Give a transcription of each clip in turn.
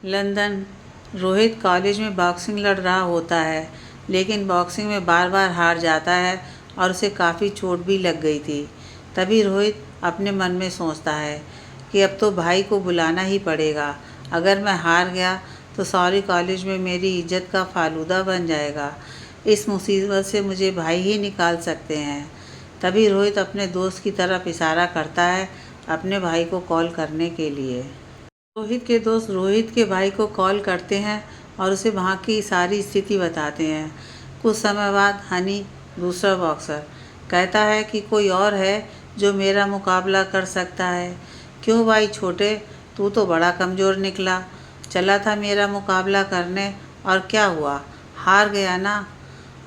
London. Rohit college में boxing लड़ रहा होता है, लेकिन बॉक्सिंग में बार बार हार जाता है और उसे काफ़ी चोट भी लग गई थी। तभी रोहित अपने मन में सोचता है कि अब तो भाई को बुलाना ही पड़ेगा। अगर मैं हार गया तो सारी कॉलेज में मेरी इज्जत का फालूदा बन जाएगा। इस मुसीबत से मुझे भाई ही निकाल सकते हैं। तभी रोहित अपने दोस्त की तरफ इशारा करता है अपने भाई को कॉल करने के लिए। रोहित के दोस्त रोहित के भाई को कॉल करते हैं और उसे वहाँ की सारी स्थिति बताते हैं। कुछ समय बाद हनी, दूसरा बॉक्सर, कहता है कि कोई और है जो मेरा मुकाबला कर सकता है। क्यों भाई छोटे, तू तो बड़ा कमज़ोर निकला। चला था मेरा मुकाबला करने और क्या हुआ, हार गया ना।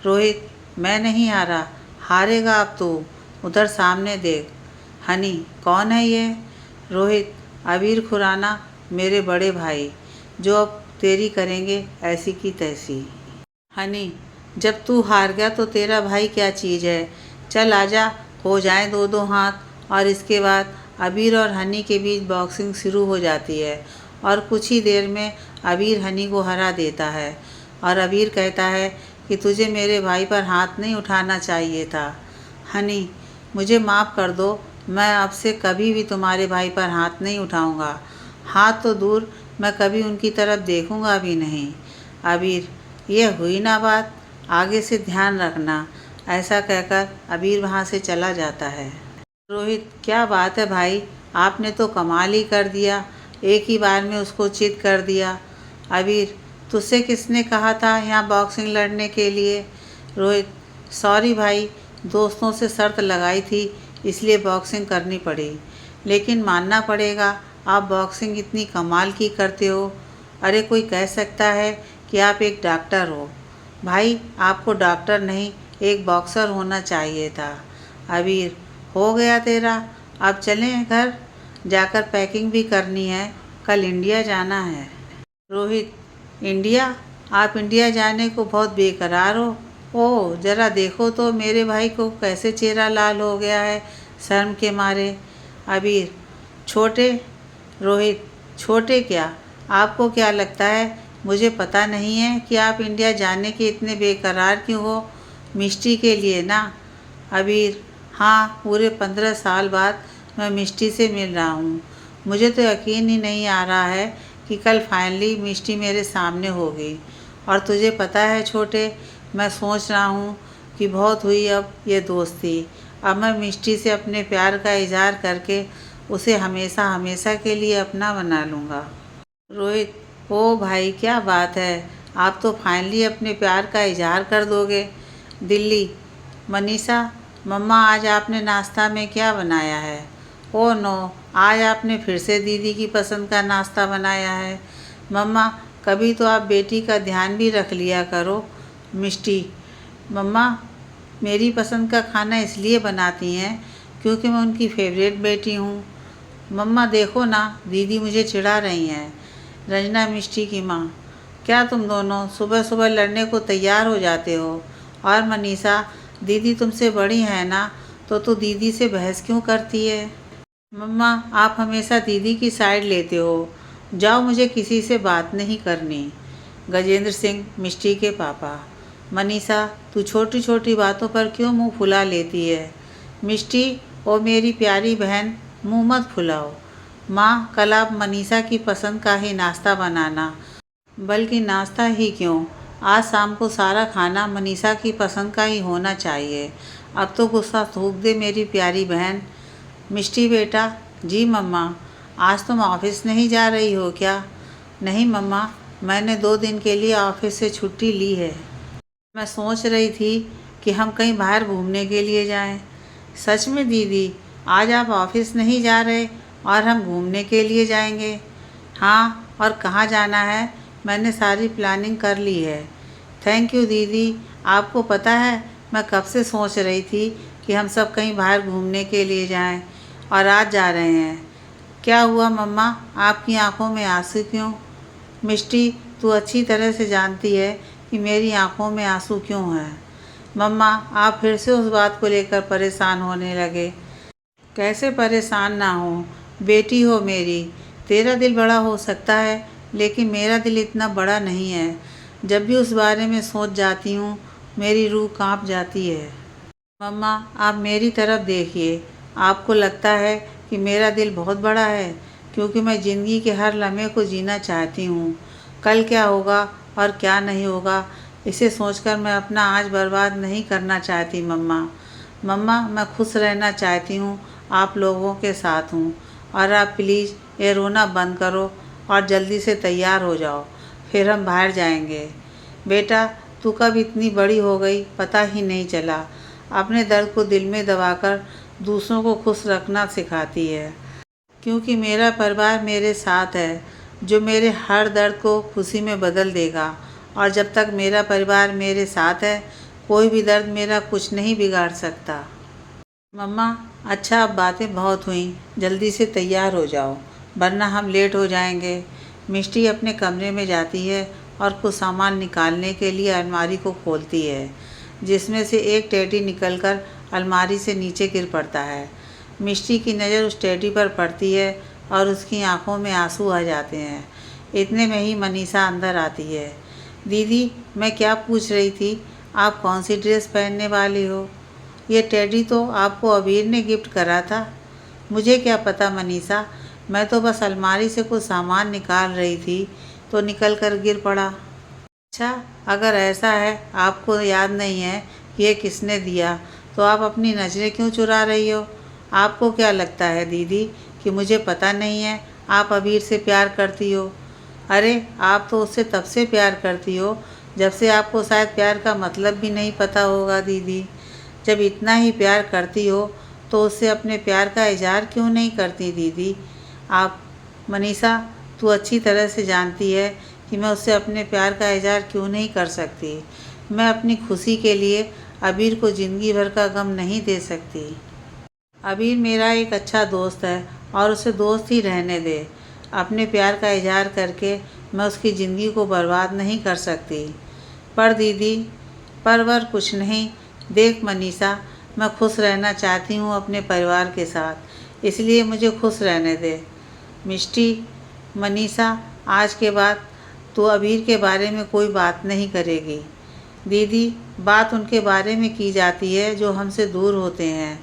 रोहित, मैं नहीं हारा, हारेगा अब तो। उधर सामने देख। हनी, कौन है ये? रोहित, अबीर खुराना, मेरे बड़े भाई, जो अब तेरी करेंगे ऐसी की तैसी। हनी, जब तू हार गया तो तेरा भाई क्या चीज़ है। चल आजा, हो जाए दो दो हाथ। और इसके बाद अबीर और हनी के बीच बॉक्सिंग शुरू हो जाती है और कुछ ही देर में अबीर हनी को हरा देता है। और अबीर कहता है कि तुझे मेरे भाई पर हाथ नहीं उठाना चाहिए था। हनी, मुझे माफ़ कर दो, मैं अब से कभी भी तुम्हारे भाई पर हाथ नहीं उठाऊंगा। हाथ तो दूर, मैं कभी उनकी तरफ देखूंगा भी नहीं। अबीर, यह हुई ना बात, आगे से ध्यान रखना। ऐसा कहकर अबीर वहाँ से चला जाता है। रोहित, क्या बात है भाई, आपने तो कमाल ही कर दिया, एक ही बार में उसको चित कर दिया। अबीर, तुझसे किसने कहा था यहाँ बॉक्सिंग लड़ने के लिए? रोहित, सॉरी भाई, दोस्तों से शर्त लगाई थी इसलिए बॉक्सिंग करनी पड़ी। लेकिन मानना पड़ेगा, आप बॉक्सिंग इतनी कमाल की करते हो। अरे कोई कह सकता है कि आप एक डॉक्टर हो। भाई, आपको डॉक्टर नहीं, एक बॉक्सर होना चाहिए था। अबीर, हो गया तेरा, अब चलें घर, जाकर पैकिंग भी करनी है, कल इंडिया जाना है। रोहित, इंडिया? आप इंडिया जाने को बहुत बेकरार हो। ओह, ज़रा देखो तो मेरे भाई को कैसे चेहरा लाल हो गया है शर्म के मारे। अबीर, छोटे। रोहित, छोटे क्या? आपको क्या लगता है मुझे पता नहीं है कि आप इंडिया जाने के इतने बेकरार क्यों हो? मिष्टी के लिए ना। अबीर, हाँ, पूरे 15 साल बाद मैं मिष्टी से मिल रहा हूँ। मुझे तो यकीन ही नहीं आ रहा है कि कल फाइनली मिष्टी मेरे सामने होगी। और तुझे पता है छोटे, मैं सोच रहा हूँ कि बहुत हुई अब ये दोस्ती। अब मैं मिष्टी से अपने प्यार का इजहार करके उसे हमेशा हमेशा के लिए अपना बना लूँगा। रोहित, ओ भाई, क्या बात है, आप तो फाइनली अपने प्यार का इजहार कर दोगे। दिल्ली। मनीषा, मम्मा आज आपने नाश्ता में क्या बनाया है? ओह नो, आज आपने फिर से दीदी की पसंद का नाश्ता बनाया है। मम्मा, कभी तो आप बेटी का ध्यान भी रख लिया करो। मिष्टी, मम्मा, मेरी पसंद का खाना इसलिए बनाती हैं क्योंकि मैं उनकी फेवरेट बेटी हूँ। मम्मा देखो ना, दीदी मुझे चिढ़ा रही हैं। रंजना, मिष्टी की माँ, क्या तुम दोनों सुबह सुबह लड़ने को तैयार हो जाते हो? और मनीषा, दीदी तुमसे बड़ी है ना, तो तू दीदी से बहस क्यों करती है? मम्मा, आप हमेशा दीदी की साइड लेते हो। जाओ, मुझे किसी से बात नहीं करनी। गजेंद्र सिंह, मिष्टी के पापा। मनीषा, तू छोटी छोटी बातों पर क्यों मुंह फुला लेती है? मिष्टी, ओ मेरी प्यारी बहन, मुंह मत फुलाओ। माँ, कल आप मनीषा की पसंद का ही नाश्ता बनाना। बल्कि नाश्ता ही क्यों, आज शाम को सारा खाना मनीषा की पसंद का ही होना चाहिए। अब तो गुस्सा थूक दे मेरी प्यारी बहन। मिष्टी बेटा, जी मम्मा। आज तुम ऑफिस नहीं जा रही हो क्या? नहीं मम्मा, मैंने 2 दिन के लिए ऑफिस से छुट्टी ली है। मैं सोच रही थी कि हम कहीं बाहर घूमने के लिए जाएं। सच में दीदी, आज आप ऑफिस नहीं जा रहे और हम घूमने के लिए जाएंगे? हाँ, और कहाँ जाना है मैंने सारी प्लानिंग कर ली है। थैंक यू दीदी, आपको पता है मैं कब से सोच रही थी कि हम सब कहीं बाहर घूमने के लिए जाएं और आज जा रहे हैं। क्या हुआ मम्मा, आपकी आंखों में आंसू क्यों? मिष्टी, तू अच्छी तरह से जानती है कि मेरी आंखों में आंसू क्यों हैं। मम्मा, आप फिर से उस बात को लेकर परेशान होने लगे। कैसे परेशान ना हो, बेटी हो मेरी, तेरा दिल बड़ा हो सकता है लेकिन मेरा दिल इतना बड़ा नहीं है। जब भी उस बारे में सोच जाती हूँ मेरी रूह कांप जाती है। मम्मा, आप मेरी तरफ देखिए। आपको लगता है कि मेरा दिल बहुत बड़ा है क्योंकि मैं ज़िंदगी के हर लम्हे को जीना चाहती हूँ। कल क्या होगा और क्या नहीं होगा इसे सोचकर मैं अपना आज बर्बाद नहीं करना चाहती। मम्मा, मैं खुश रहना चाहती हूँ, आप लोगों के साथ हूँ। और आप प्लीज़ ये रोना बंद करो और जल्दी से तैयार हो जाओ, फिर हम बाहर जाएंगे। बेटा, तू कब इतनी बड़ी हो गई पता ही नहीं चला। अपने दर्द को दिल में दबाकर दूसरों को खुश रखना सिखाती है, क्योंकि मेरा परिवार मेरे साथ है जो मेरे हर दर्द को खुशी में बदल देगा। और जब तक मेरा परिवार मेरे साथ है कोई भी दर्द मेरा कुछ नहीं बिगाड़ सकता। मम्मा, अच्छा अब बातें बहुत हुई, जल्दी से तैयार हो जाओ वरना हम लेट हो जाएंगे। मिष्टी अपने कमरे में जाती है और कुछ सामान निकालने के लिए अलमारी को खोलती है, जिसमें से एक टेडी निकलकर अलमारी से नीचे गिर पड़ता है। मिष्टी की नज़र उस टेडी पर पड़ती है और उसकी आंखों में आंसू आ जाते हैं। इतने में ही मनीषा अंदर आती है। दीदी, मैं क्या पूछ रही थी, आप कौन सी ड्रेस पहनने वाली हो? ये टेडी तो आपको अबीर ने गिफ्ट करा था। मुझे क्या पता मनीषा, मैं तो बस अलमारी से कुछ सामान निकाल रही थी तो निकल कर गिर पड़ा। अच्छा, अगर ऐसा है आपको याद नहीं है कि ये किसने दिया तो आप अपनी नज़रें क्यों चुरा रही हो? आपको क्या लगता है दीदी कि मुझे पता नहीं है आप अबीर से प्यार करती हो? अरे, आप तो उससे तब से प्यार करती हो जब से आपको शायद प्यार का मतलब भी नहीं पता होगा दीदी। जब इतना ही प्यार करती हो तो उससे अपने प्यार का इजहार क्यों नहीं करती दीदी? आप मनीषा, तू अच्छी तरह से जानती है कि मैं उससे अपने प्यार का इजहार क्यों नहीं कर सकती। मैं अपनी खुशी के लिए अबीर को ज़िंदगी भर का गम नहीं दे सकती। अबीर मेरा एक अच्छा दोस्त है और उसे दोस्त ही रहने दे। अपने प्यार का इजहार करके मैं उसकी ज़िंदगी को बर्बाद नहीं कर सकती। पर दीदी, पर कुछ नहीं। देख मनीषा, मैं खुश रहना चाहती हूँ अपने परिवार के साथ, इसलिए मुझे खुश रहने दे। मिष्टी, मनीषा, आज के बाद तो अबीर के बारे में कोई बात नहीं करेगी। दीदी, बात उनके बारे में की जाती है जो हमसे दूर होते हैं,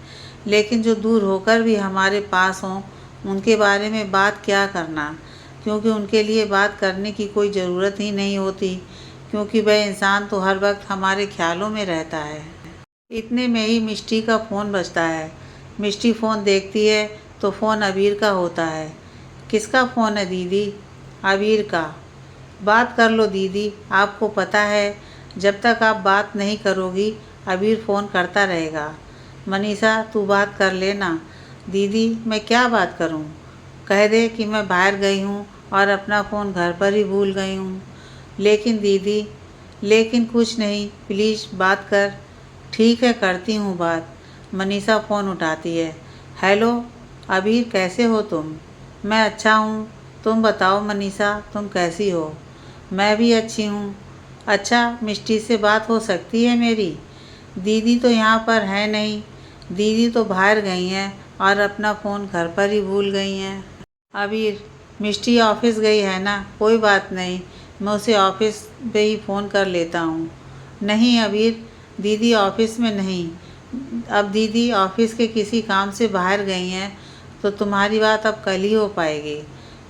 लेकिन जो दूर होकर भी हमारे पास हों उनके बारे में बात क्या करना, क्योंकि उनके लिए बात करने की कोई ज़रूरत ही नहीं होती, क्योंकि वह इंसान तो हर वक्त हमारे ख्यालों में रहता है। इतने में ही मिष्टी का फ़ोन बजता है। मिष्टी फ़ोन देखती है तो फ़ोन अबीर का होता है। किसका फ़ोन है दीदी? अबीर का। बात कर लो दीदी, आपको पता है जब तक आप बात नहीं करोगी अबीर फ़ोन करता रहेगा। मनीषा, तू बात कर लेना। दीदी, मैं क्या बात करूं? कह दे कि मैं बाहर गई हूं और अपना फ़ोन घर पर ही भूल गई हूं। लेकिन दीदी, लेकिन कुछ नहीं, प्लीज़ बात कर। ठीक है, करती हूँ बात। मनीषा फ़ोन उठाती है। हेलो अबीर, कैसे हो तुम? मैं अच्छा हूँ, तुम बताओ मनीषा, तुम कैसी हो? मैं भी अच्छी हूँ। अच्छा, मिष्टी से बात हो सकती है मेरी? दीदी तो यहाँ पर है नहीं, दीदी तो बाहर गई हैं और अपना फ़ोन घर पर ही भूल गई हैं। अबीर, मिष्टी ऑफिस गई है ना, कोई बात नहीं, मैं उसे ऑफिस पे ही फ़ोन कर लेता हूँ। नहीं अबीर, दीदी ऑफिस में नहीं, अब दीदी ऑफिस के किसी काम से बाहर गई हैं तो तुम्हारी बात अब कल ही हो पाएगी।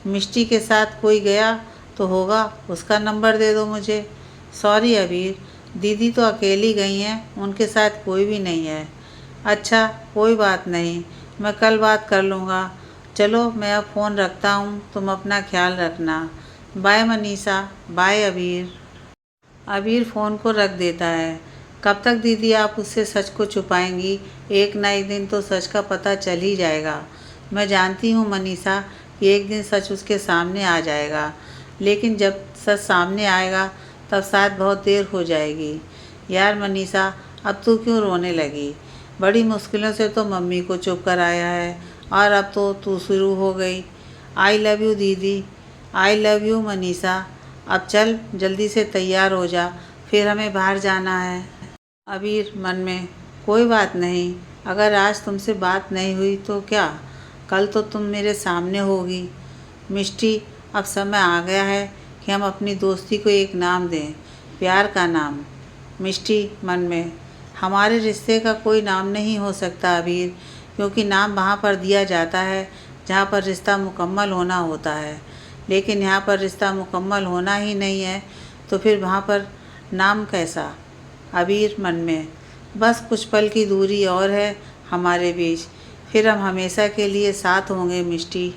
मिष्टी के साथ कोई गया तो होगा, उसका नंबर दे दो मुझे। सॉरी अबीर, दीदी तो अकेली गई हैं, उनके साथ कोई भी नहीं है। अच्छा, कोई बात नहीं, मैं कल बात कर लूँगा। चलो मैं अब फ़ोन रखता हूँ, तुम अपना ख्याल रखना। बाय मनीषा, बाय अबीर। अबीर फ़ोन को रख देता है। कब तक दीदी आप उससे सच को छुपाएंगी? एक ना एक दिन तो सच का पता चल ही जाएगा। मैं जानती हूँ मनीषा कि एक दिन सच उसके सामने आ जाएगा, लेकिन जब सच सामने आएगा तब शायद बहुत देर हो जाएगी। यार मनीषा, अब तू क्यों रोने लगी? बड़ी मुश्किलों से तो मम्मी को चुप कराया है और अब तो तू शुरू हो गई। आई लव यू दीदी। आई लव यू मनीषा। अब चल जल्दी से तैयार हो जा, फिर हमें बाहर जाना है। अबीर मन में, कोई बात नहीं, अगर आज तुमसे बात नहीं हुई तो क्या, कल तो तुम मेरे सामने होगी। मिष्टी, अब समय आ गया है कि हम अपनी दोस्ती को एक नाम दें, प्यार का नाम। मिष्टी मन में, हमारे रिश्ते का कोई नाम नहीं हो सकता अबीर, क्योंकि नाम वहाँ पर दिया जाता है जहाँ पर रिश्ता मुकम्मल होना होता है। लेकिन यहाँ पर रिश्ता मुकम्मल होना ही नहीं है, तो फिर वहाँ पर नाम कैसा? अबीर मन में, बस कुछ पल की दूरी और है हमारे बीच, फिर हम हमेशा के लिए साथ होंगे मिष्टी।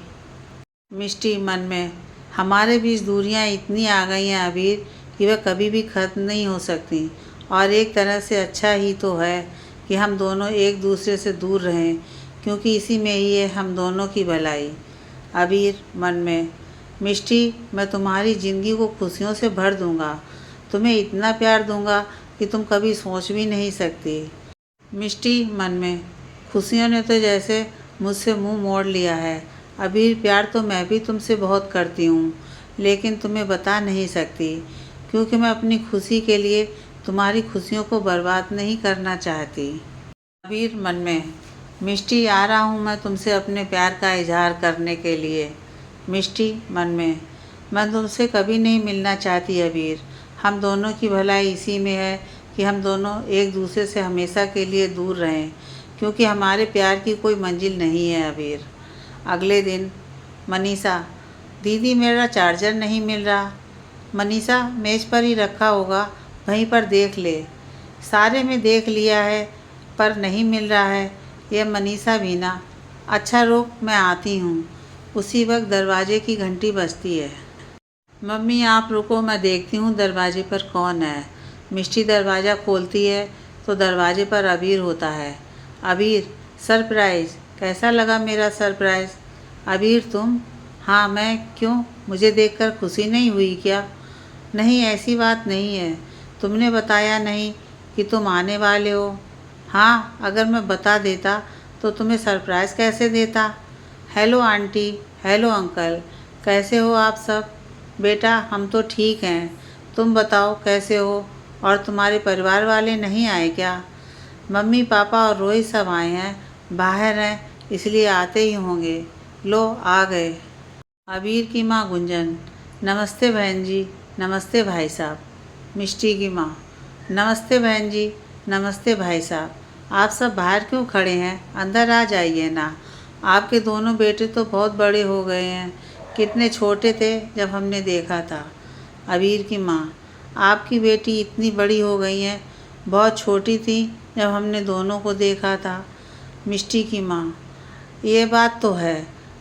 मिष्टी मन में, हमारे बीच दूरियां इतनी आ गई हैं अबीर कि वह कभी भी ख़त्म नहीं हो सकती, और एक तरह से अच्छा ही तो है कि हम दोनों एक दूसरे से दूर रहें, क्योंकि इसी में ही है हम दोनों की भलाई। अबीर मन में, मिष्टी मैं तुम्हारी ज़िंदगी को खुशियों से भर दूंगा, तुम्हें इतना प्यार दूंगा कि तुम कभी सोच भी नहीं सकती। मिष्टी मन में, खुशियों ने तो जैसे मुझसे मुंह मोड़ लिया है अबीर, प्यार तो मैं भी तुमसे बहुत करती हूँ, लेकिन तुम्हें बता नहीं सकती, क्योंकि मैं अपनी खुशी के लिए तुम्हारी खुशियों को बर्बाद नहीं करना चाहती। अबीर मन में, मिष्टी आ रहा हूँ मैं तुमसे अपने प्यार का इजहार करने के लिए। मिष्टी मन में, मैं तुमसे कभी नहीं मिलना चाहती अबीर, हम दोनों की भलाई इसी में है कि हम दोनों एक दूसरे से हमेशा के लिए दूर रहें, क्योंकि हमारे प्यार की कोई मंजिल नहीं है अबीर। अगले दिन मनीषा, दीदी मेरा चार्जर नहीं मिल रहा। मनीषा, मेज़ पर ही रखा होगा, वहीं पर देख ले। सारे में देख लिया है पर नहीं मिल रहा है। यह मनीषा भी ना। अच्छा रुक, मैं आती हूँ। उसी वक्त दरवाजे की घंटी बजती है। मम्मी आप रुको, मैं देखती हूँ दरवाजे पर कौन है। मिष्टी दरवाज़ा खोलती है तो दरवाजे पर अबीर होता है। अबीर, सरप्राइज़, कैसा लगा मेरा सरप्राइज़? अबीर तुम? हाँ मैं, क्यों, मुझे देखकर खुशी नहीं हुई क्या? नहीं ऐसी बात नहीं है, तुमने बताया नहीं कि तुम आने वाले हो। हाँ अगर मैं बता देता तो तुम्हें सरप्राइज़ कैसे देता। हेलो आंटी, हेलो अंकल, कैसे हो आप सब? बेटा हम तो ठीक हैं, तुम बताओ कैसे हो, और तुम्हारे परिवार वाले नहीं आए क्या? मम्मी पापा और रोहित सब आए हैं, बाहर हैं इसलिए आते ही होंगे। लो आ गए। अबीर की माँ गुंजन, नमस्ते बहन जी, नमस्ते भाई साहब। मिष्टी की माँ, नमस्ते बहन जी, नमस्ते भाई साहब। आप सब बाहर क्यों खड़े हैं, अंदर आ जाइए ना। आपके दोनों बेटे तो बहुत बड़े हो गए हैं, कितने छोटे थे जब हमने देखा था। अबीर की माँ, आपकी बेटी इतनी बड़ी हो गई हैं, बहुत छोटी थी जब हमने दोनों को देखा था। मिष्टी की माँ, ये बात तो है,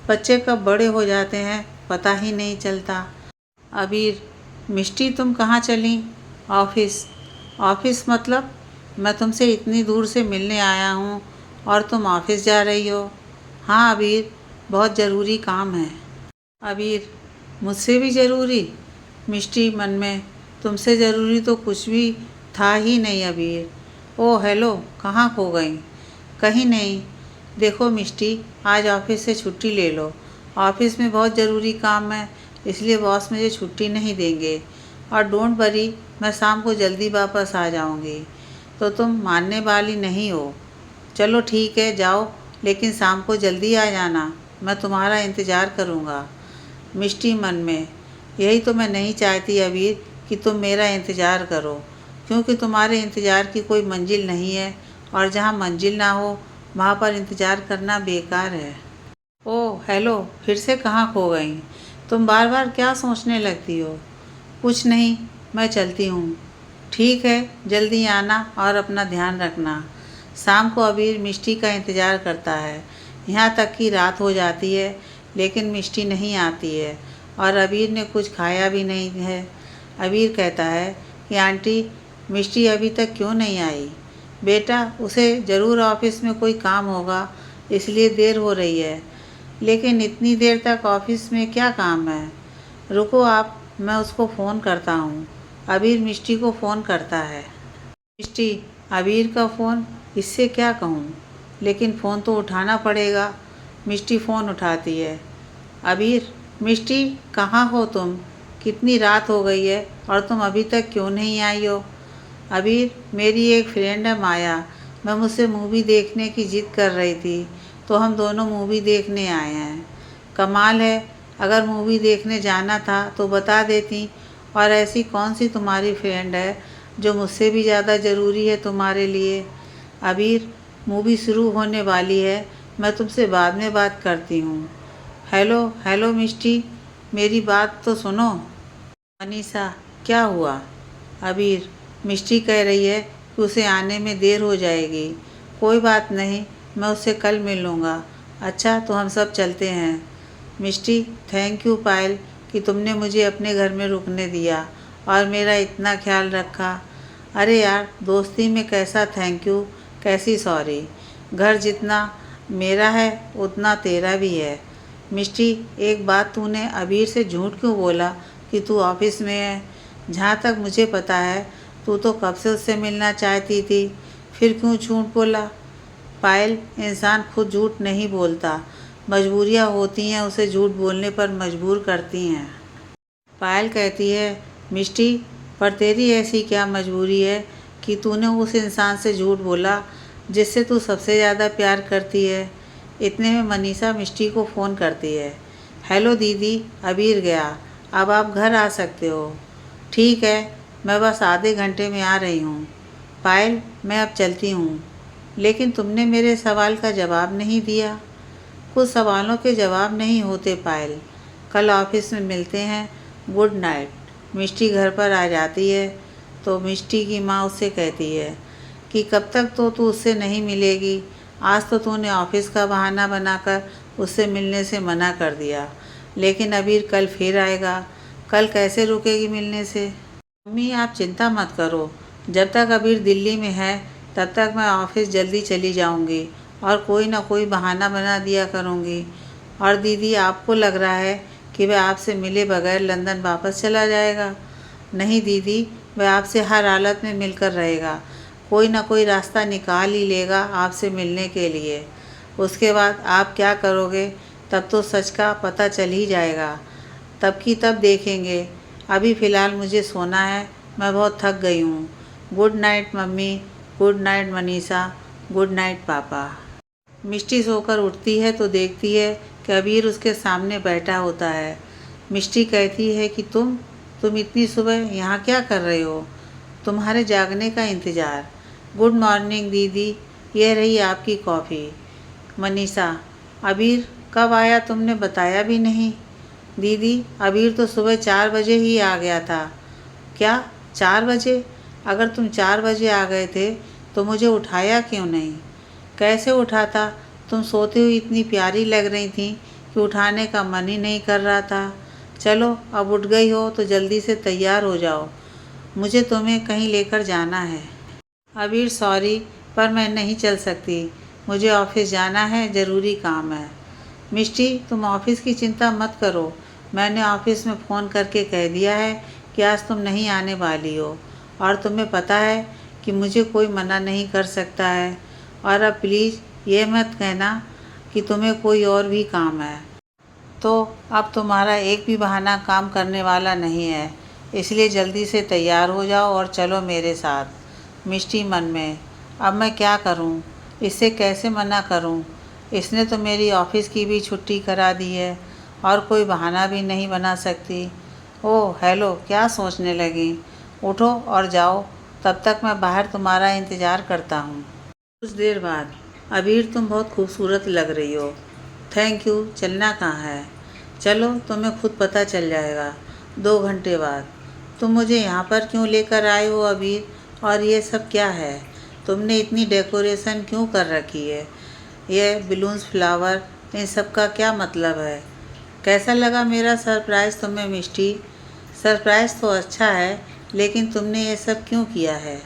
बच्चे कब बड़े हो जाते हैं पता ही नहीं चलता। अबीर, मिष्टी तुम कहाँ चली? ऑफिस। ऑफिस मतलब? मैं तुमसे इतनी दूर से मिलने आया हूँ और तुम ऑफिस जा रही हो? हाँ अबीर, बहुत ज़रूरी काम है। अबीर, मुझसे भी ज़रूरी? मिष्टी मन में, तुमसे ज़रूरी तो कुछ भी था ही नहीं अबीर। ओह हेलो, कहाँ खो गई? कहीं नहीं। देखो मिष्टी, आज ऑफिस से छुट्टी ले लो, ऑफिस में बहुत ज़रूरी काम है, इसलिए बॉस मुझे छुट्टी नहीं देंगे। और डोंट वरी, मैं शाम को जल्दी वापस आ जाऊंगी। तो तुम मानने वाली नहीं हो? चलो ठीक है जाओ, लेकिन शाम को जल्दी आ जाना, मैं तुम्हारा इंतज़ार करूँगा। मिष्टी मन में, यही तो मैं नहीं चाहती अबीर कि तुम मेरा इंतज़ार करो, क्योंकि तुम्हारे इंतज़ार की कोई मंजिल नहीं है, और जहाँ मंजिल ना हो वहाँ पर इंतज़ार करना बेकार है। ओह हेलो, फिर से कहाँ खो गई? तुम बार बार क्या सोचने लगती हो? कुछ नहीं, मैं चलती हूँ। ठीक है, जल्दी आना और अपना ध्यान रखना। शाम को अबीर मिष्टी का इंतज़ार करता है, यहाँ तक कि रात हो जाती है, लेकिन मिष्टी नहीं आती है, और अबीर ने कुछ खाया भी नहीं है। अबीर कहता है कि आंटी, मिष्टी अभी तक क्यों नहीं आई? बेटा उसे ज़रूर ऑफिस में कोई काम होगा, इसलिए देर हो रही है। लेकिन इतनी देर तक ऑफिस में क्या काम है? रुको आप, मैं उसको फ़ोन करता हूँ। अबीर मिष्टी को फ़ोन करता है। मिष्टी, अबीर का फ़ोन, इससे क्या कहूँ, लेकिन फ़ोन तो उठाना पड़ेगा। मिष्टी फ़ोन उठाती है। अबीर, मिष्टी कहाँ हो तुम? कितनी रात हो गई है और तुम अभी तक क्यों नहीं आई हो? अबीर, मेरी एक फ्रेंड है माया, मैं मुझसे मूवी देखने की ज़िद कर रही थी, तो हम दोनों मूवी देखने आए हैं। कमाल है, अगर मूवी देखने जाना था तो बता देती, और ऐसी कौन सी तुम्हारी फ्रेंड है जो मुझसे भी ज़्यादा ज़रूरी है तुम्हारे लिए। अबीर, मूवी शुरू होने वाली है, मैं तुमसे बाद में बात करती हूँ। हेलो हेलो मिष्टी, मेरी बात तो सुनो। मनीषा, क्या हुआ? अबीर, मिष्टी कह रही है कि उसे आने में देर हो जाएगी। कोई बात नहीं, मैं उससे कल मिल लूँगा। अच्छा, तो हम सब चलते हैं। मिष्टी, थैंक यू पायल कि तुमने मुझे अपने घर में रुकने दिया और मेरा इतना ख्याल रखा। अरे यार, दोस्ती में कैसा थैंक यू, कैसी सॉरी। घर जितना मेरा है उतना तेरा भी है। मिष्टी, एक बात, तूने अबीर से झूठ क्यों बोला कि तू ऑफिस में है? जहाँ तक मुझे पता है तू तो कब से उससे मिलना चाहती थी, फिर क्यों झूठ बोला? पायल, इंसान खुद झूठ नहीं बोलता, मजबूरियाँ होती हैं उसे झूठ बोलने पर मजबूर करती हैं। पायल कहती है, मिष्टी, पर तेरी ऐसी क्या मजबूरी है कि तूने उस इंसान से झूठ बोला जिससे तू सबसे ज़्यादा प्यार करती है। इतने में मनीषा मिष्टी को फ़ोन करती है। हेलो दीदी, अबीर गया, अब आप घर आ सकते हो। ठीक है, मैं बस आधे घंटे में आ रही हूँ। पायल, मैं अब चलती हूँ। लेकिन तुमने मेरे सवाल का जवाब नहीं दिया। कुछ सवालों के जवाब नहीं होते पायल। कल ऑफिस में मिलते हैं। Good night. मिष्टी घर पर आ जाती है तो मिष्टी की माँ उससे कहती है कि कब तक तो तू उससे नहीं मिलेगी। आज तो तूने ऑफिस का बहाना बनाकर उससे मिलने से मना कर दिया, लेकिन अबीर कल फिर आएगा। कल कैसे रुकेगी मिलने से? मम्मी, आप चिंता मत करो, जब तक अबीर दिल्ली में है तब तक मैं ऑफिस जल्दी चली जाऊंगी और कोई ना कोई बहाना बना दिया करूंगी। और दीदी, आपको लग रहा है कि वह आपसे मिले बगैर लंदन वापस चला जाएगा? नहीं दीदी, वह आपसे हर हालत में मिलकर रहेगा। कोई ना कोई रास्ता निकाल ही लेगा आपसे मिलने के लिए। उसके बाद आप क्या करोगे तब तो सच का पता चल ही जाएगा। तब की तब देखेंगे। अभी फ़िलहाल मुझे सोना है, मैं बहुत थक गई हूँ। Good night mummy, good night Manisha, good night पापा। मिष्टी सोकर उठती है तो देखती है कि अबीर उसके सामने बैठा होता है। मिष्टी कहती है कि तुम इतनी सुबह यहाँ क्या कर रहे हो? तुम्हारे जागने का इंतज़ार। गुड मॉर्निंग दीदी, यह रही आपकी कॉफ़ी। मनीषा, अबीर कब आया, तुमने बताया भी नहीं। दीदी, अबीर तो सुबह 4 बजे ही आ गया था। क्या 4 बजे? अगर तुम 4 बजे आ गए थे तो मुझे उठाया क्यों नहीं? कैसे उठाता? तुम सोती हुई इतनी प्यारी लग रही थी कि उठाने का मन ही नहीं कर रहा था। चलो, अब उठ गई हो तो जल्दी से तैयार हो जाओ, मुझे तुम्हें कहीं लेकर जाना है। अबीर, सॉरी, पर मैं नहीं चल सकती, मुझे ऑफिस जाना है, ज़रूरी काम है। मिष्टी, तुम ऑफिस की चिंता मत करो, मैंने ऑफिस में फ़ोन करके कह दिया है कि आज तुम नहीं आने वाली हो, और तुम्हें पता है कि मुझे कोई मना नहीं कर सकता है। और अब प्लीज़ ये मत कहना कि तुम्हें कोई और भी काम है। तो अब तुम्हारा एक भी बहाना काम करने वाला नहीं है, इसलिए जल्दी से तैयार हो जाओ और चलो मेरे साथ। मिष्टी मन में, अब मैं क्या करूं? इससे कैसे मना करूं? इसने तो मेरी ऑफिस की भी छुट्टी करा दी है और कोई बहाना भी नहीं बना सकती। ओह हेलो, क्या सोचने लगी? उठो और जाओ, तब तक मैं बाहर तुम्हारा इंतज़ार करता हूँ। कुछ देर बाद, अबीर, तुम बहुत खूबसूरत लग रही हो। Thank you. चलना कहाँ है? चलो, तुम्हें खुद पता चल जाएगा 2 घंटे बाद। तुम मुझे यहाँ पर क्यों लेकर आए हो अबीर? और ये सब क्या है? तुमने इतनी डेकोरेशन क्यों कर रखी है? ये बलून्स, फ्लावर, इन सब का क्या मतलब है? कैसा लगा मेरा सरप्राइज़ तुम्हें मिष्टी? सरप्राइज़ तो अच्छा है, लेकिन तुमने ये सब क्यों किया है?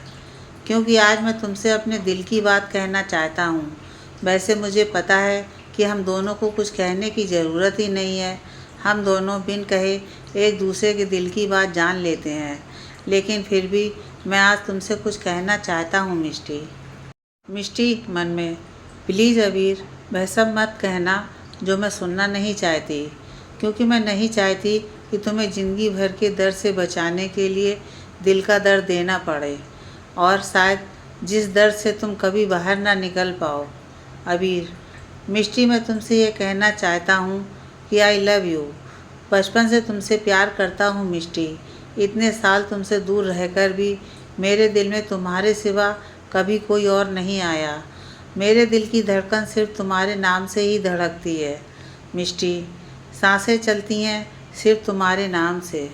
क्योंकि आज मैं तुमसे अपने दिल की बात कहना चाहता हूँ। वैसे मुझे पता है कि हम दोनों को कुछ कहने की ज़रूरत ही नहीं है, हम दोनों बिन कहे एक दूसरे के दिल की बात जान लेते हैं, लेकिन फिर भी मैं आज तुमसे कुछ कहना चाहता हूँ मिष्टी। मिष्टी मन में, प्लीज़ अबीर, वह सब मत कहना जो मैं सुनना नहीं चाहती, क्योंकि मैं नहीं चाहती कि तुम्हें ज़िंदगी भर के दर्द से बचाने के लिए दिल का दर्द देना पड़े, और शायद जिस दर्द से तुम कभी बाहर ना निकल पाओ। अबीर, मिष्टी, मैं तुमसे ये कहना चाहता हूँ कि आई लव यू। बचपन से तुमसे प्यार करता हूँ मिष्टी। इतने साल तुमसे दूर रहकर भी मेरे दिल में तुम्हारे सिवा कभी कोई और नहीं आया। मेरे दिल की धड़कन सिर्फ तुम्हारे नाम से ही धड़कती है मिष्टी। सांसें चलती हैं सिर्फ तुम्हारे नाम से।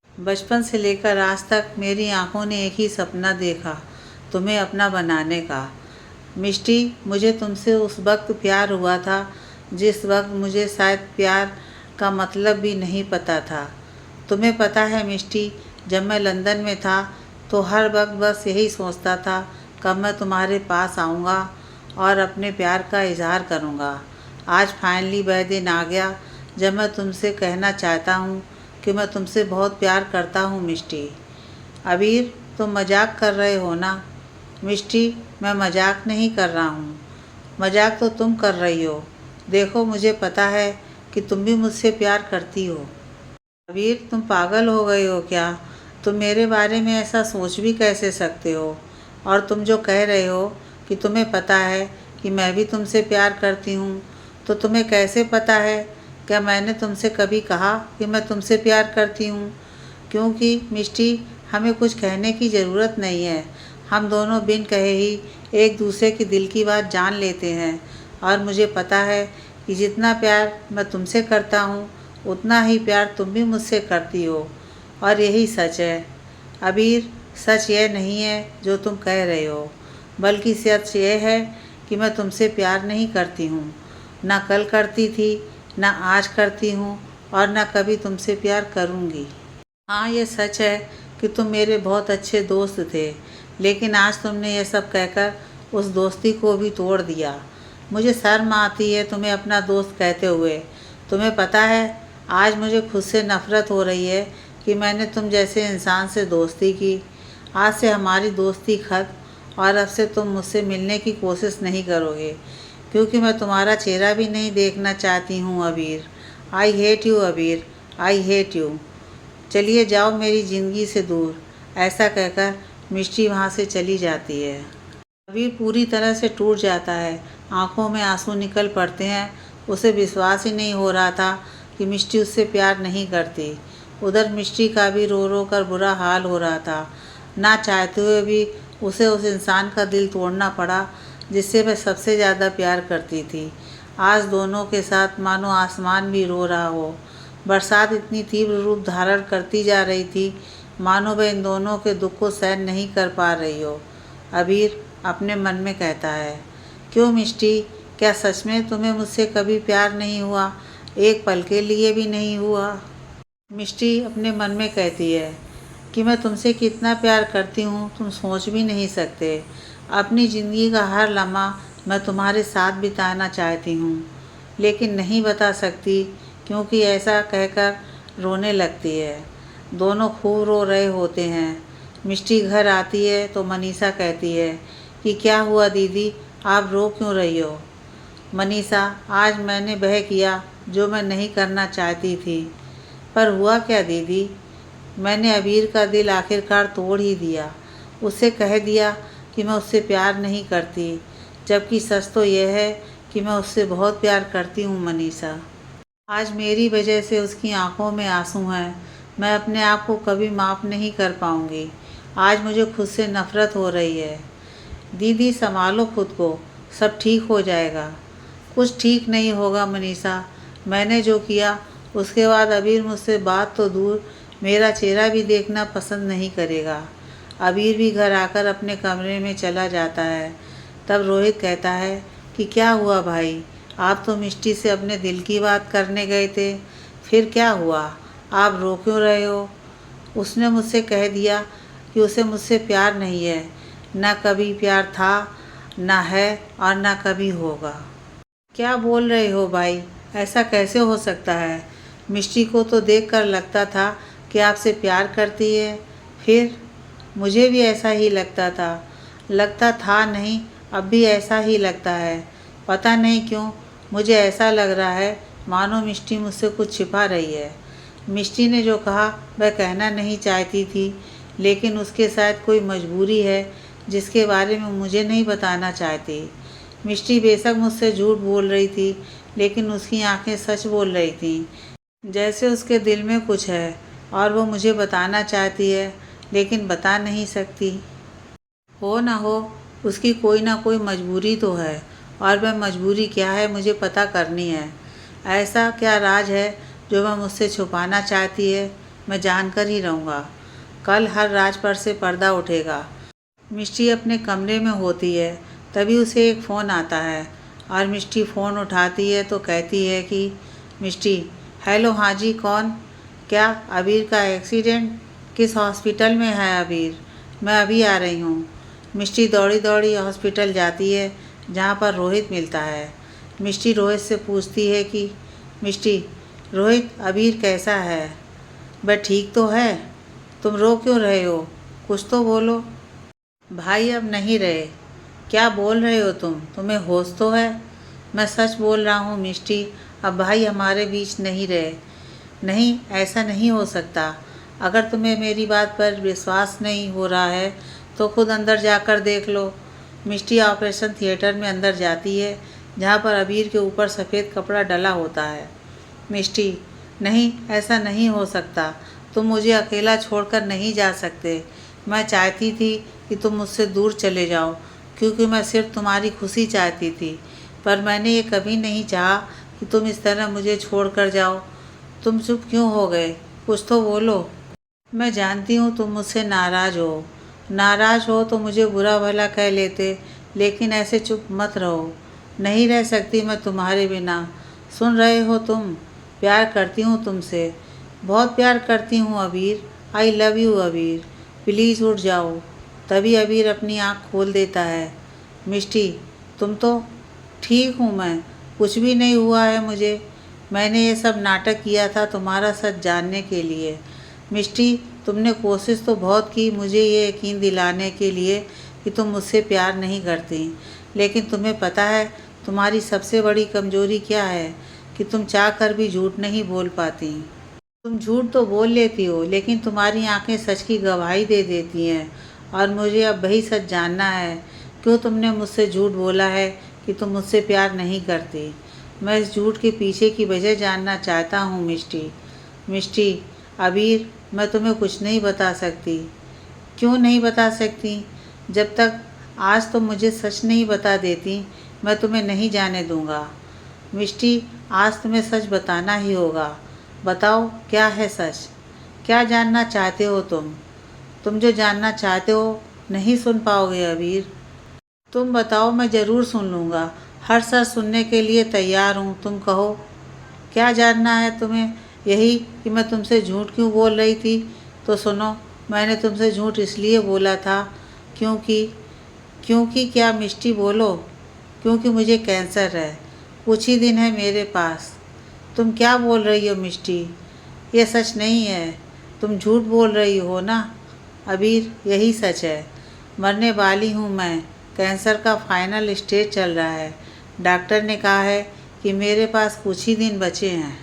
बचपन से लेकर आज तक मेरी आंखों ने एक ही सपना देखा, तुम्हें अपना बनाने का। मिष्टी, मुझे तुमसे उस वक्त प्यार हुआ था जिस वक्त मुझे शायद प्यार का मतलब भी नहीं पता था। तुम्हें पता है मिष्टी, जब मैं लंदन में था तो हर वक्त बस यही सोचता था कब मैं तुम्हारे पास आऊँगा और अपने प्यार का इजहार करूँगा। आज फाइनली वह दिन आ गया जब मैं तुमसे कहना चाहता हूँ कि मैं तुमसे बहुत प्यार करता हूँ मिष्टी। अबीर, तुम मजाक कर रहे हो ना? मिष्टी, मैं मजाक नहीं कर रहा हूँ, मजाक तो तुम कर रही हो। देखो, मुझे पता है कि तुम भी मुझसे प्यार करती हो। अबीर, तुम पागल हो गए हो क्या? तुम मेरे बारे में ऐसा सोच भी कैसे सकते हो? और तुम जो कह रहे हो कि तुम्हें पता है कि मैं भी तुमसे प्यार करती हूँ, तो तुम्हें कैसे पता है? क्या मैंने तुमसे कभी कहा कि मैं तुमसे प्यार करती हूँ? क्योंकि मिष्टी, हमें कुछ कहने की ज़रूरत नहीं है। हम दोनों बिन कहे ही एक दूसरे की दिल की बात जान लेते हैं। और मुझे पता है कि जितना प्यार मैं तुमसे करता हूँ उतना ही प्यार तुम भी मुझसे करती हो। और यही सच है अबीर। सच यह नहीं है जो तुम कह रहे हो, बल्कि सच यह है कि मैं तुमसे प्यार नहीं करती हूँ। ना कल करती थी, ना आज करती हूँ और ना कभी तुमसे प्यार करूँगी। हाँ, ये सच है कि तुम मेरे बहुत अच्छे दोस्त थे, लेकिन आज तुमने ये सब कहकर उस दोस्ती को भी तोड़ दिया। मुझे शर्म आती है तुम्हें अपना दोस्त कहते हुए। तुम्हें पता है, आज मुझे खुद से नफ़रत हो रही है कि मैंने तुम जैसे इंसान से दोस्ती की। आज से हमारी दोस्ती खत्म और अब से तुम मुझसे मिलने की कोशिश नहीं करोगे, क्योंकि मैं तुम्हारा चेहरा भी नहीं देखना चाहती हूँ अबीर। आई हेट यू अबीर, आई हेट यू। चलिए जाओ मेरी ज़िंदगी से दूर। ऐसा कहकर मिष्टी वहाँ से चली जाती है। अबीर पूरी तरह से टूट जाता है, आंखों में आंसू निकल पड़ते हैं। उसे विश्वास ही नहीं हो रहा था कि मिष्टी उससे प्यार नहीं करती। उधर मिष्टी का भी रो रो कर बुरा हाल हो रहा था। ना चाहते हुए भी उसे उस इंसान का दिल तोड़ना पड़ा जिससे वह सबसे ज़्यादा प्यार करती थी। आज दोनों के साथ मानो आसमान भी रो रहा हो। बरसात इतनी तीव्र रूप धारण करती जा रही थी मानो वह इन दोनों के दुख को सहन नहीं कर पा रही हो। अबीर अपने मन में कहता है, क्यों मिष्टी, क्या सच में तुम्हें मुझसे कभी प्यार नहीं हुआ? एक पल के लिए भी नहीं हुआ? मिष्टी अपने मन में कहती है कि मैं तुमसे कितना प्यार करती हूँ तुम सोच भी नहीं सकते। अपनी ज़िंदगी का हर लम्हा मैं तुम्हारे साथ बिताना चाहती हूँ, लेकिन नहीं बता सकती क्योंकि ऐसा कहकर रोने लगती है। दोनों खूब रो रहे होते हैं। मिष्टी घर आती है तो मनीषा कहती है कि क्या हुआ दीदी, आप रो क्यों रही हो? मनीषा, आज मैंने वह किया जो मैं नहीं करना चाहती थी। पर हुआ क्या दीदी? मैंने अबीर का दिल आखिरकार तोड़ ही दिया। उससे कह दिया कि मैं उससे प्यार नहीं करती, जबकि सच तो यह है कि मैं उससे बहुत प्यार करती हूँ मनीषा। आज मेरी वजह से उसकी आंखों में आंसू हैं। मैं अपने आप को कभी माफ़ नहीं कर पाऊँगी। आज मुझे खुद से नफ़रत हो रही है। दीदी संभालो खुद को, सब ठीक हो जाएगा। कुछ ठीक नहीं होगा मनीषा। मैंने जो किया उसके बाद अबीर मुझसे बात तो दूर मेरा चेहरा भी देखना पसंद नहीं करेगा। अबीर भी घर आकर अपने कमरे में चला जाता है। तब रोहित कहता है कि क्या हुआ भाई, आप तो मिष्टी से अपने दिल की बात करने गए थे, फिर क्या हुआ? आप रो क्यों रहे हो? उसने मुझसे कह दिया कि उसे मुझसे प्यार नहीं है। ना कभी प्यार था, ना है और ना कभी होगा। क्या बोल रहे हो भाई, ऐसा कैसे हो सकता है? मिष्टी को तो देखकर लगता था कि आपसे प्यार करती है। फिर मुझे भी ऐसा ही लगता था नहीं, अब भी ऐसा ही लगता है। पता नहीं क्यों मुझे ऐसा लग रहा है मानो मिष्टी मुझसे कुछ छिपा रही है। मिष्टी ने जो कहा वह कहना नहीं चाहती थी, लेकिन उसके साथ कोई मजबूरी है जिसके बारे में मुझे नहीं बताना चाहती। मिष्टी बेशक मुझसे झूठ बोल रही थी, लेकिन उसकी आंखें सच बोल रही थीं। जैसे उसके दिल में कुछ है और वो मुझे बताना चाहती है लेकिन बता नहीं सकती। हो ना हो, उसकी कोई ना कोई मजबूरी तो है और वह मजबूरी क्या है मुझे पता करनी है। ऐसा क्या राज है जो वह मुझसे छुपाना चाहती है? मैं जानकर ही रहूँगा। कल हर राज पर से पर्दा उठेगा। मिष्टी अपने कमरे में होती है, तभी उसे एक फ़ोन आता है और मिष्टी फ़ोन उठाती है तो कहती है कि मिष्टी, हेलो, हाँ जी, कौन? क्या अबीर का एक्सीडेंट? किस हॉस्पिटल में है अबीर? मैं अभी आ रही हूँ। मिष्टी दौड़ी दौड़ी हॉस्पिटल जाती है जहाँ पर रोहित मिलता है। मिष्टी रोहित से पूछती है कि मिष्टी, रोहित, अबीर कैसा है? वह ठीक तो है? तुम रो क्यों रहे हो? कुछ तो बोलो। भाई अब नहीं रहे। क्या बोल रहे हो तुम? तुम्हें होश तो है? मैं सच बोल रहा हूँ मिष्टी, अब भाई हमारे बीच नहीं रहे। नहीं, ऐसा नहीं हो सकता। अगर तुम्हें मेरी बात पर विश्वास नहीं हो रहा है तो खुद अंदर जाकर देख लो। मिष्टी ऑपरेशन थिएटर में अंदर जाती है जहाँ पर अबीर के ऊपर सफ़ेद कपड़ा डला होता है। मिष्टी, नहीं, ऐसा नहीं हो सकता। तुम मुझे अकेला छोड़कर नहीं जा सकते। मैं चाहती थी कि तुम मुझसे दूर चले जाओ क्योंकि मैं सिर्फ तुम्हारी खुशी चाहती थी, पर मैंने ये कभी नहीं चाहा कि तुम इस तरह मुझे छोड़कर जाओ। तुम चुप क्यों हो गए? कुछ तो बोलो। मैं जानती हूँ तुम मुझसे नाराज़ हो। नाराज़ हो तो मुझे बुरा भला कह लेते, लेकिन ऐसे चुप मत रहो। नहीं रह सकती मैं तुम्हारे बिना। सुन रहे हो तुम? प्यार करती हूँ तुमसे, बहुत प्यार करती हूँ अबीर। आई लव यू अबीर। प्लीज़ उठ जाओ। तभी अबीर अपनी आँख खोल देता है। मिष्टी, तुम तो? ठीक हूँ मैं, कुछ भी नहीं हुआ है मुझे। मैंने ये सब नाटक किया था तुम्हारा सच जानने के लिए। मिष्टी, तुमने कोशिश तो बहुत की मुझे ये यकीन दिलाने के लिए कि तुम मुझसे प्यार नहीं करती, लेकिन तुम्हें पता है तुम्हारी सबसे बड़ी कमज़ोरी क्या है? कि तुम चाह कर भी झूठ नहीं बोल पाती। तुम झूठ तो बोल लेती हो, लेकिन तुम्हारी आंखें सच की गवाही दे देती हैं और मुझे अब वही सच जानना है। क्यों तुमने मुझसे झूठ बोला है कि तुम मुझसे प्यार नहीं करती? मैं इस झूठ के पीछे की वजह जानना चाहता हूँ मिष्टी। मिष्टी, अबीर, मैं तुम्हें कुछ नहीं बता सकती। क्यों नहीं बता सकती? जब तक आज तुम मुझे सच नहीं बता देती, मैं तुम्हें नहीं जाने दूँगा। मिष्टी, आज तुम्हें सच बताना ही होगा। बताओ, क्या है सच? क्या जानना चाहते हो तुम? तुम जो जानना चाहते हो नहीं सुन पाओगे अबीर। तुम बताओ, मैं ज़रूर सुन लूँगा। हर सच सुनने के लिए तैयार हूँ। तुम कहो, क्या जानना है तुम्हें? यही कि मैं तुमसे झूठ क्यों बोल रही थी? तो सुनो, मैंने तुमसे झूठ इसलिए बोला था क्योंकि क्योंकि क्या मिष्टी, बोलो। क्योंकि मुझे कैंसर है। कुछ ही दिन है मेरे पास। तुम क्या बोल रही हो मिष्टी? ये सच नहीं है। तुम झूठ बोल रही हो ना? अबीर, यही सच है। मरने वाली हूँ मैं। कैंसर का फाइनल स्टेज चल रहा है। डॉक्टर ने कहा है कि मेरे पास कुछ ही दिन बचे हैं।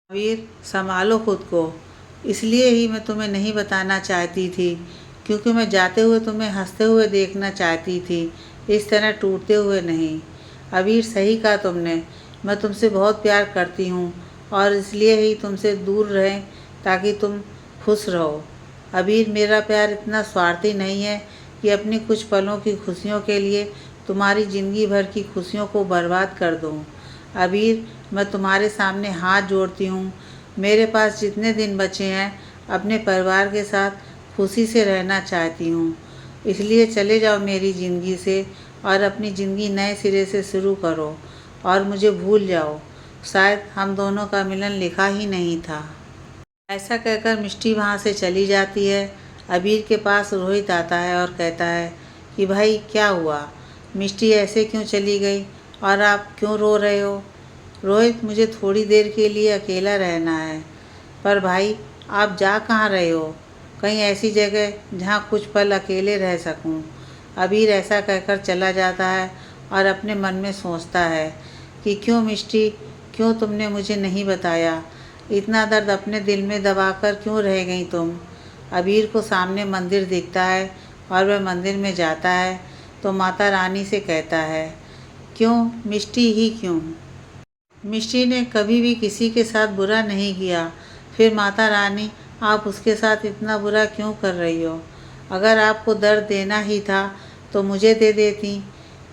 अबीर, संभालो खुद को। इसलिए ही मैं तुम्हें नहीं बताना चाहती थी, क्योंकि मैं जाते हुए तुम्हें हंसते हुए देखना चाहती थी, इस तरह टूटते हुए नहीं। अबीर, सही कहा तुमने। मैं तुमसे बहुत प्यार करती हूँ और इसलिए ही तुमसे दूर रहें ताकि तुम खुश रहो। अबीर, मेरा प्यार इतना स्वार्थी नहीं है कि अपनी कुछ पलों की खुशियों के लिए तुम्हारी ज़िंदगी भर की खुशियों को बर्बाद कर दूँ। अबीर, मैं तुम्हारे सामने हाथ जोड़ती हूँ। मेरे पास जितने दिन बचे हैं अपने परिवार के साथ खुशी से रहना चाहती हूँ। इसलिए चले जाओ मेरी ज़िंदगी से और अपनी ज़िंदगी नए सिरे से शुरू करो और मुझे भूल जाओ। शायद हम दोनों का मिलन लिखा ही नहीं था। ऐसा कहकर मिष्टी वहाँ से चली जाती है। अबीर के पास रोहित आता है और कहता है कि भाई, क्या हुआ? मिष्टी ऐसे क्यों चली गई और आप क्यों रो रहे हो? रोहित, मुझे थोड़ी देर के लिए अकेला रहना है। पर भाई, आप जा कहाँ रहे हो? कहीं ऐसी जगह जहाँ कुछ पल अकेले रह सकूं। अबीर ऐसा कहकर चला जाता है और अपने मन में सोचता है कि क्यों मिष्टी, क्यों तुमने मुझे नहीं बताया? इतना दर्द अपने दिल में दबाकर क्यों रह गई तुम? अबीर को सामने मंदिर दिखता है और वह मंदिर में जाता है तो माता रानी से कहता है, क्यों मिष्टी ही क्यों? मिष्टी ने कभी भी किसी के साथ बुरा नहीं किया, फिर माता रानी आप उसके साथ इतना बुरा क्यों कर रही हो? अगर आपको दर्द देना ही था तो मुझे दे देती।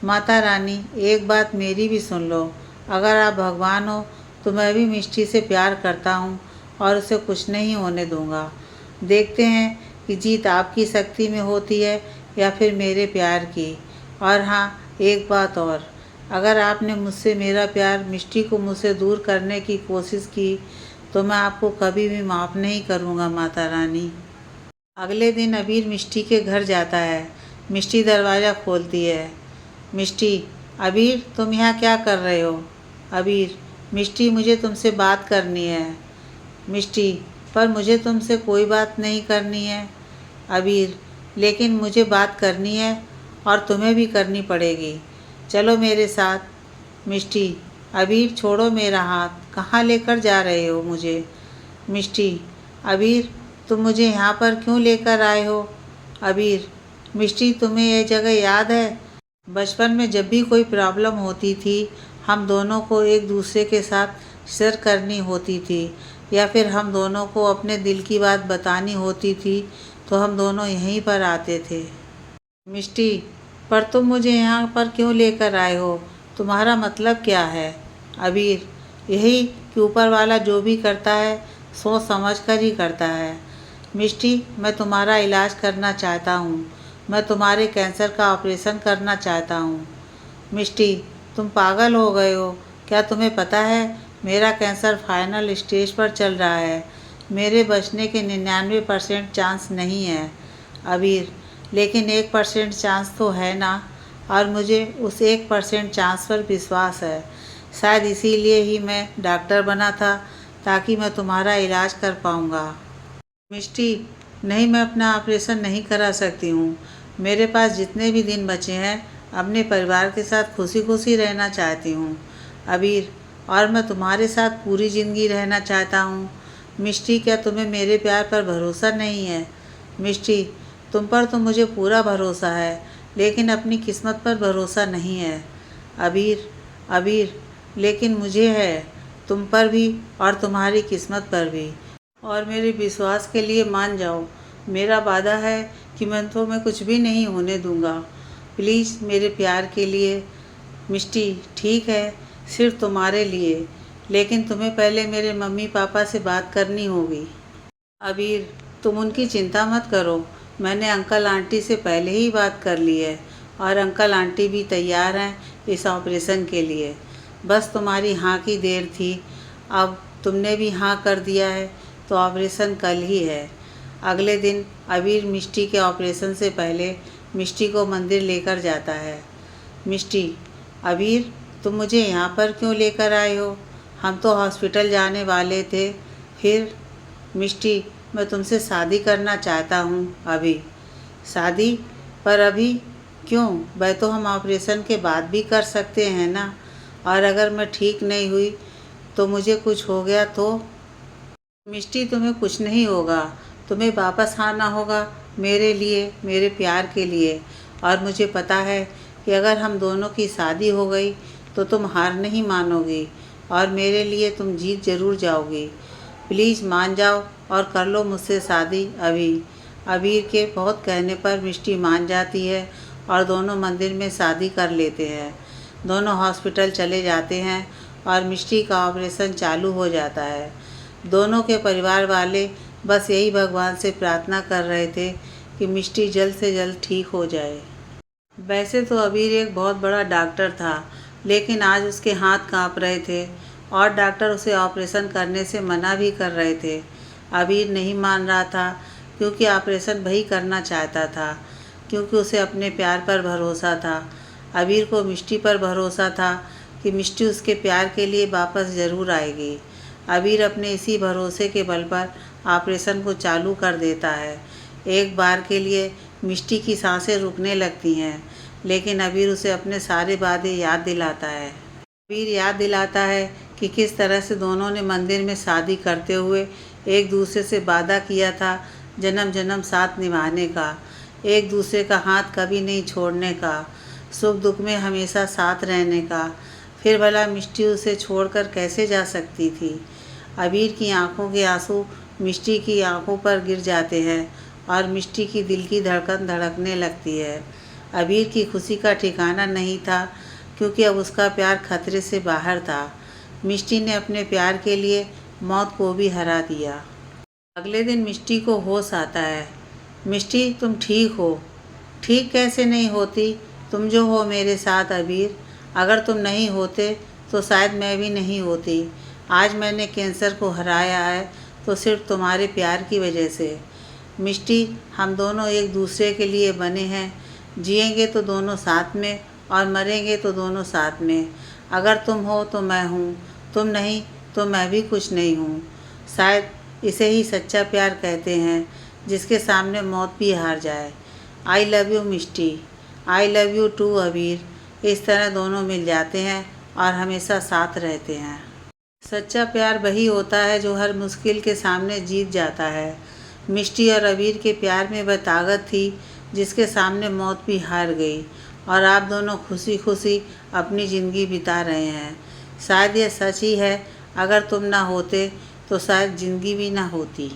माता रानी एक बात मेरी भी सुन लो, अगर आप भगवान हो तो मैं भी मिष्टी से प्यार करता हूँ और उसे कुछ नहीं होने दूँगा। देखते हैं कि जीत आपकी शक्ति में होती है या फिर मेरे प्यार की। और हाँ, एक बात और, अगर आपने मुझसे मेरा प्यार मिष्टी को मुझसे दूर करने की कोशिश की तो मैं आपको कभी भी माफ़ नहीं करूँगा माता रानी। अगले दिन अबीर मिष्टी के घर जाता है। मिष्टी दरवाज़ा खोलती है। मिष्टी, अबीर तुम यहाँ क्या कर रहे हो? अबीर, मिष्टी मुझे तुमसे बात करनी है। मिष्टी, पर मुझे तुमसे कोई बात नहीं करनी है। अबीर, लेकिन मुझे बात करनी है और तुम्हें भी करनी पड़ेगी। चलो मेरे साथ। मिष्टी, अबीर छोड़ो मेरा हाथ, कहाँ लेकर जा रहे हो मुझे? मिष्टी, अबीर तुम मुझे यहाँ पर क्यों लेकर आए हो? अबीर, मिष्टी तुम्हें यह जगह याद है? बचपन में जब भी कोई प्रॉब्लम होती थी हम दोनों को एक दूसरे के साथ शेयर करनी होती थी या फिर हम दोनों को अपने दिल की बात बतानी होती थी तो हम दोनों यहीं पर आते थे। मिष्टी, पर तुम मुझे यहाँ पर क्यों लेकर आए हो? तुम्हारा मतलब क्या है? अबीर, यही कि ऊपर वाला जो भी करता है सोच समझ कर ही करता है। मिष्टी, मैं तुम्हारा इलाज करना चाहता हूँ। मैं तुम्हारे कैंसर का ऑपरेशन करना चाहता हूँ। मिष्टी, तुम पागल हो गए हो? क्या तुम्हें पता है मेरा कैंसर फाइनल स्टेज पर चल रहा है। मेरे बचने के 99% चांस नहीं है। अबीर, लेकिन 1% चांस तो है ना, और मुझे उस 1% चांस पर विश्वास है। शायद इसीलिए ही मैं डॉक्टर बना था ताकि मैं तुम्हारा इलाज कर पाऊँगा। मिष्टी, नहीं, मैं अपना ऑपरेशन नहीं करा सकती हूँ। मेरे पास जितने भी दिन बचे हैं अपने परिवार के साथ खुशी खुशी रहना चाहती हूँ। अबीर, और मैं तुम्हारे साथ पूरी ज़िंदगी रहना चाहता हूँ। मिष्टी, क्या तुम्हें मेरे प्यार पर भरोसा नहीं है? मिष्टी, तुम पर तो मुझे पूरा भरोसा है लेकिन अपनी किस्मत पर भरोसा नहीं है। अबीर, अबीर, लेकिन मुझे है, तुम पर भी और तुम्हारी किस्मत पर भी। और मेरे विश्वास के लिए मान जाओ। मेरा वादा है कि मैं तुम्हें कुछ भी नहीं होने दूंगा। प्लीज़ मेरे प्यार के लिए। मिष्टी, ठीक है, सिर्फ तुम्हारे लिए, लेकिन तुम्हें पहले मेरे मम्मी पापा से बात करनी होगी। अबीर, तुम उनकी चिंता मत करो, मैंने अंकल आंटी से पहले ही बात कर ली है और अंकल आंटी भी तैयार हैं इस ऑपरेशन के लिए। बस तुम्हारी हाँ की देर थी। अब तुमने भी हाँ कर दिया है तो ऑपरेशन कल ही है। अगले दिन अबीर मिष्टी के ऑपरेशन से पहले मिष्टी को मंदिर लेकर जाता है। मिष्टी, अबीर तुम मुझे यहाँ पर क्यों लेकर आए हो? हम तो हॉस्पिटल जाने वाले थे। फिर? मिष्टी, मैं तुमसे शादी करना चाहता हूँ अभी। शादी? पर अभी क्यों? वह तो हम ऑपरेशन के बाद भी कर सकते हैं ना। और अगर मैं ठीक नहीं हुई तो मुझे कुछ हो गया तो? मिष्टी, तुम्हें कुछ नहीं होगा। तुम्हें वापस आना होगा मेरे लिए, मेरे प्यार के लिए। और मुझे पता है कि अगर हम दोनों की शादी हो गई तो तुम हार नहीं मानोगी और मेरे लिए तुम जीत ज़रूर जाओगी। प्लीज़ मान जाओ और कर लो मुझसे शादी अभी। अबीर के बहुत कहने पर मिष्टी मान जाती है और दोनों मंदिर में शादी कर लेते हैं। दोनों हॉस्पिटल चले जाते हैं और मिष्टी का ऑपरेशन चालू हो जाता है। दोनों के परिवार वाले बस यही भगवान से प्रार्थना कर रहे थे कि मिष्टी जल्द से जल्द ठीक हो जाए। वैसे तो अबीर एक बहुत बड़ा डॉक्टर था, लेकिन आज उसके हाथ कांप रहे थे और डॉक्टर उसे ऑपरेशन करने से मना भी कर रहे थे। अबीर नहीं मान रहा था क्योंकि ऑपरेशन वही करना चाहता था, क्योंकि उसे अपने प्यार पर भरोसा था। अबीर को मिष्टी पर भरोसा था कि मिष्टी उसके प्यार के लिए वापस ज़रूर आएगी। अबीर अपने इसी भरोसे के बल पर ऑपरेशन को चालू कर देता है। एक बार के लिए मिष्टी की सांसें रुकने लगती हैं, लेकिन अबीर उसे अपने सारे वादे याद दिलाता है। अबीर याद दिलाता है कि किस तरह से दोनों ने मंदिर में शादी करते हुए एक दूसरे से वादा किया था जन्म जन्म साथ निभाने का, एक दूसरे का हाथ कभी नहीं छोड़ने का, सुख दुख में हमेशा साथ रहने का। फिर भला मिष्टी उसे छोड़कर कैसे जा सकती थी। अबीर की आंखों के आंसू मिष्टी की आंखों पर गिर जाते हैं और मिष्टी की दिल की धड़कन धड़कने लगती है। अबीर की खुशी का ठिकाना नहीं था, क्योंकि अब उसका प्यार खतरे से बाहर था। मिष्टी ने अपने प्यार के लिए मौत को भी हरा दिया। अगले दिन मिष्टी को होश आता है। मिष्टी, तुम ठीक हो। ठीक कैसे नहीं होती, तुम जो हो मेरे साथ अबीर। अगर तुम नहीं होते तो शायद मैं भी नहीं होती। आज मैंने कैंसर को हराया है तो सिर्फ तुम्हारे प्यार की वजह से। मिष्टी, हम दोनों एक दूसरे के लिए बने हैं। जिएंगे तो दोनों साथ में और मरेंगे तो दोनों साथ में। अगर तुम हो तो मैं हूँ, तुम नहीं तो मैं भी कुछ नहीं हूँ। शायद इसे ही सच्चा प्यार कहते हैं, जिसके सामने मौत भी हार जाए। I love you Mishti. I love you too Abir. इस तरह दोनों मिल जाते हैं और हमेशा साथ रहते हैं। सच्चा प्यार वही होता है जो हर मुश्किल के सामने जीत जाता है। मिष्टी और अबीर के प्यार में वह ताकत थी जिसके सामने मौत भी हार गई, और आप दोनों खुशी खुशी अपनी ज़िंदगी बिता रहे हैं। शायद यह सच ही है, अगर तुम ना होते तो शायद ज़िंदगी भी ना होती।